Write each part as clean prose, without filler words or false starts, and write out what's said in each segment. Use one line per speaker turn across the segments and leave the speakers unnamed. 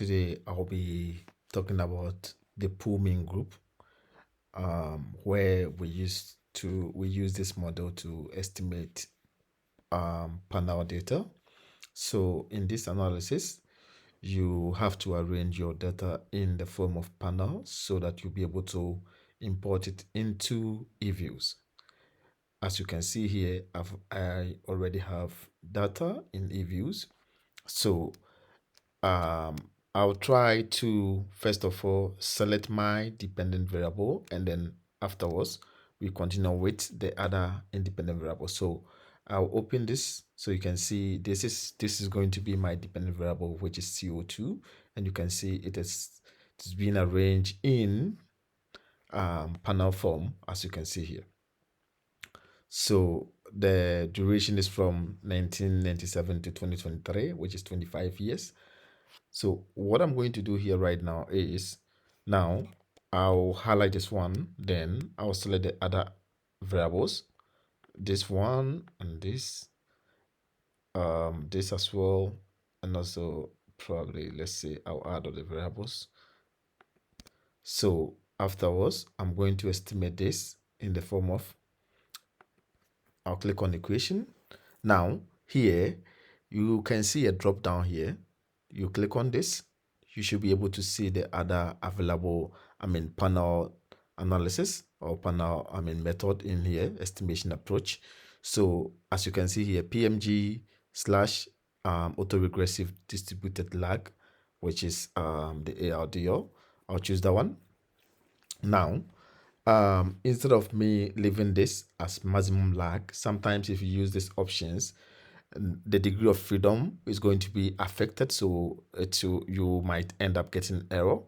Today I'll be talking about the pool mean group, where we use this model to estimate panel data. So in this analysis, you have to arrange your data in the form of panel so that you'll be able to import it into eViews. As you can see here, I already have data in eViews. So I'll try to first of all select my dependent variable, and then afterwards we continue with the other independent variable. So I'll open this so you can see this is going to be my dependent variable, which is CO2, and you can see it's being arranged in panel form, as you can see here. So the duration is from 1997 to 2023, which is 25 years. So what I'm going to do here right now is, now I'll highlight this one, then I'll select the other variables, this one and this as well, and also probably, let's say, I'll add all the variables. So afterwards, I'm going to estimate this in the form of, I'll click on equation. Now here you can see a drop down here. You click on this, you should be able to see the other available panel analysis or panel method in here, estimation approach. So as you can see here, PMG slash autoregressive distributed lag, which is the ARDO. I'll choose that one. Now instead of me leaving this as maximum lag, sometimes if you use these options, the degree of freedom is going to be affected, so you might end up getting error.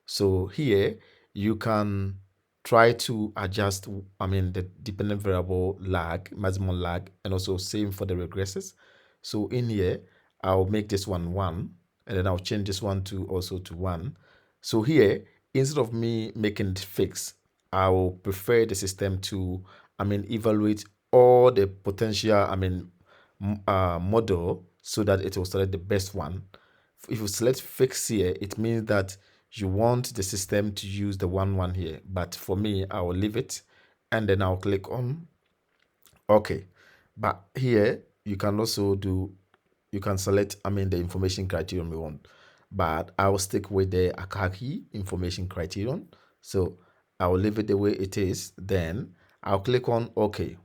So here you can try to adjust the dependent variable lag, maximum lag, and also same for the regresses. So in here I'll make this one 1, and then I'll change this one to also to 1. So here, instead of me making it fixed, I will prefer the system to evaluate all the potential model so that it will select the best one. If you select fix here, it means that you want the system to use the one here, but for me I will leave it, and then I'll click on OK. But here you can also you can select the information criterion we want, but I will stick with the Akaki information criterion. So I will leave it the way it is, then I'll click on OK.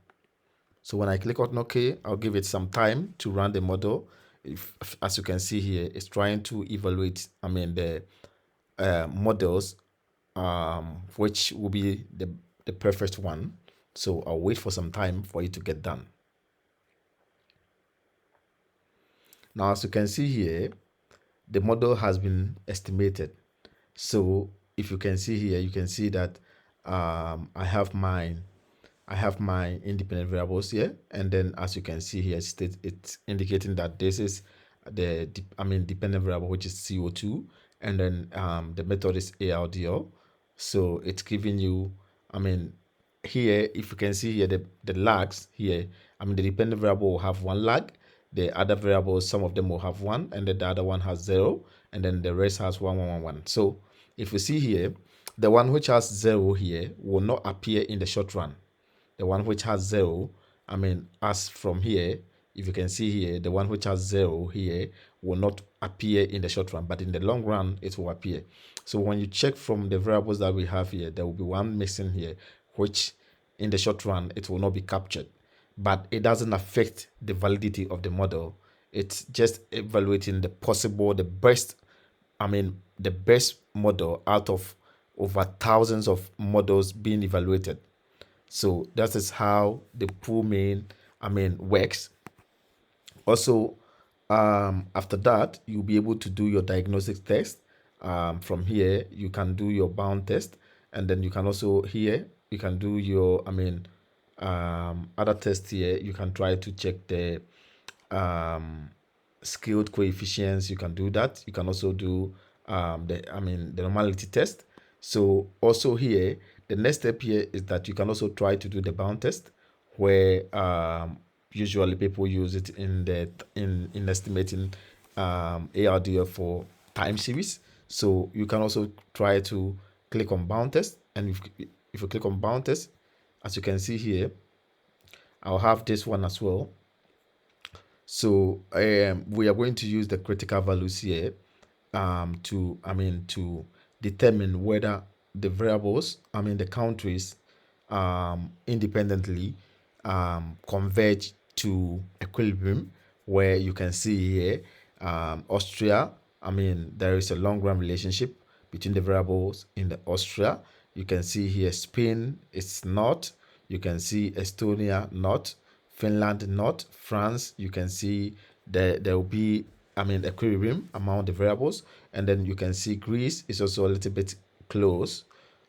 So when I click on OK, I'll give it some time to run the model. As you can see here, it's trying to evaluate the models which will be the perfect one. So I'll wait for some time for it to get done. Now, as you can see here, the model has been estimated. So if you can see here, you can see that I have my independent variables here, and then as you can see here, it's indicating that this is the dependent variable, which is CO2, and then the method is ARDO. So it's giving you here, if you can see here, the lags here, the dependent variable will have 1 lag, the other variables, some of them will have 1, and then the other one has 0, and then the rest has 1 1 1 1. So if you see here, the one which has 0 here will not appear in the short run. The one which has 0, as from here, if you can see here, the one which has 0 here will not appear in the short run, but in the long run it will appear. So when you check from the variables that we have here, there will be one missing here, which in the short run it will not be captured, but it doesn't affect the validity of the model. It's just evaluating the best model out of over thousands of models being evaluated. So that is how the pool mean works. Also, after that, you'll be able to do your diagnostic test. From here, you can do your bound test, and then you can also here you can do your other test here. You can try to check the skilled coefficients. You can do that. You can also do the normality test. So also here, the next step here is that you can also try to do the bound test, where usually people use it in estimating ARDF for time series. So you can also try to click on bound test, and if you click on bound test, as you can see here, I'll have this one as well. So we are going to use the critical values here to determine whether the variables, the countries, independently converge to equilibrium, where you can see here Austria, there is a long run relationship between the variables in the Austria. You can see here Spain is not. You can see Estonia not. Finland not. France, you can see there will be equilibrium among the variables, and then you can see Greece is also a little bit close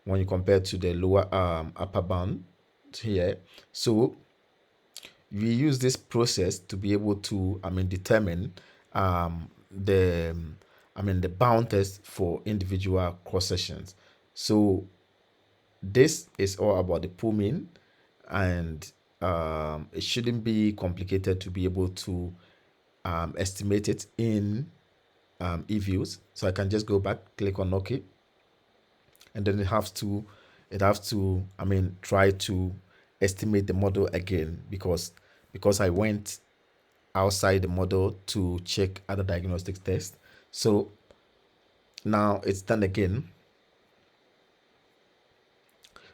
when you compare to the lower upper bound here. So we use this process to be able to determine the the bound test for individual cross sections. So this is all about the pool mean, and it shouldn't be complicated to be able to estimate it in eViews. So I can just go back, click on OK, and then it has to try to estimate the model again, because I went outside the model to check other diagnostics tests. So now it's done again.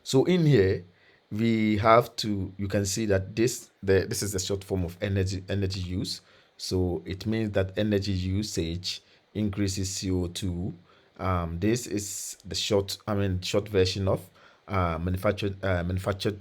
So in here, we have to, you can see that this is the short form of energy use. So it means that energy usage increases CO2. This is the short version of manufactured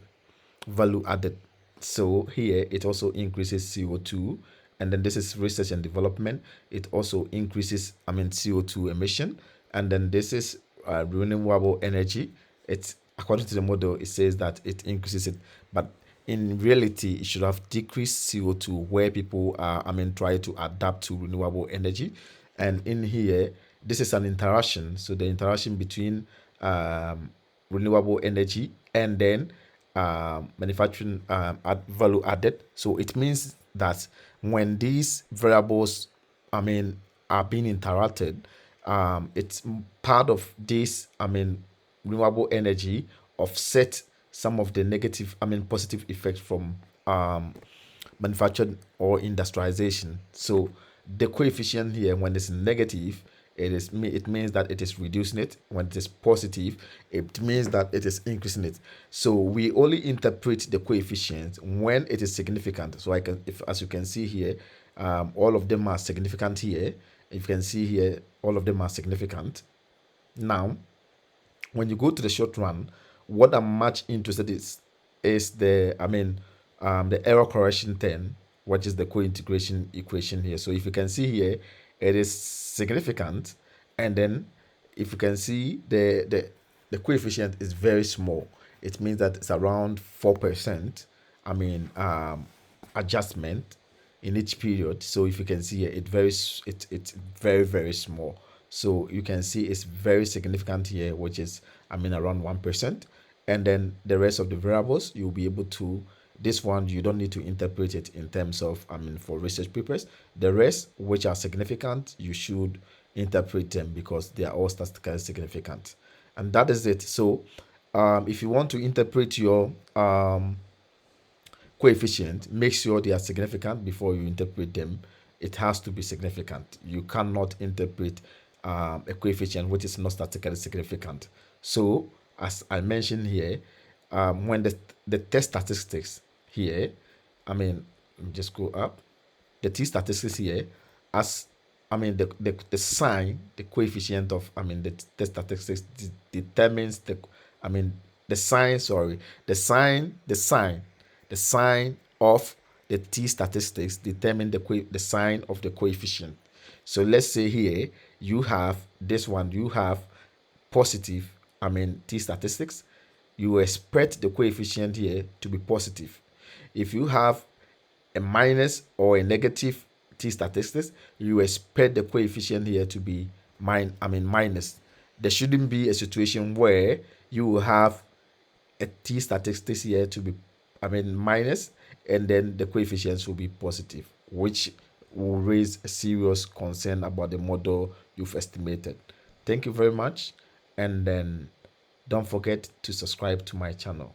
value added. So here it also increases CO2, and then this is research and development. It also increases CO2 emission, and then this is renewable energy. It's according to the model, it says that it increases it, but in reality it should have decreased CO2, where people are try to adapt to renewable energy. And in here, this is an interaction. So the interaction between renewable energy and then manufacturing value added. So it means that when these variables, are being interacted, it's part of this, renewable energy offset some of the negative, positive effects from manufactured or industrialization. So the coefficient here, when it's negative, it means that it is reducing it. When it is positive, it means that it is increasing it. So we only interpret the coefficient when it is significant. So if, as you can see here, all of them are significant here. If you can see here, all of them are significant. Now, when you go to the short run, what I'm much interested is the error correction term, which is the co-integration equation here. So if you can see here, it is significant, and then if you can see the coefficient is very small. It means that it's around 4%. Adjustment in each period. So if you can see here, it's very, very small. So you can see it's very significant here, which is around 1%. And then the rest of the variables, you'll be able to, this one you don't need to interpret it in terms of for research papers. The rest, which are significant, you should interpret them because they are all statistically significant. And that is it. So if you want to interpret your coefficient, make sure they are significant before you interpret them. It has to be significant. You cannot interpret a coefficient which is not statistically significant. So as I mentioned here, when the test statistics here, let me just go up. The t statistics here, as the sign, the coefficient of the test statistics determines the the sign, sorry, the sign of the t statistics determine the sign of the coefficient. So let's say here you have this one, you have positive t statistics, you expect the coefficient here to be positive. If you have a minus or a negative t statistics, you expect the coefficient here to be minus. There shouldn't be a situation where you will have a t statistics here to be minus, and then the coefficients will be positive, which will raise a serious concern about the model you've estimated. Thank you very much, and then don't forget to subscribe to my channel.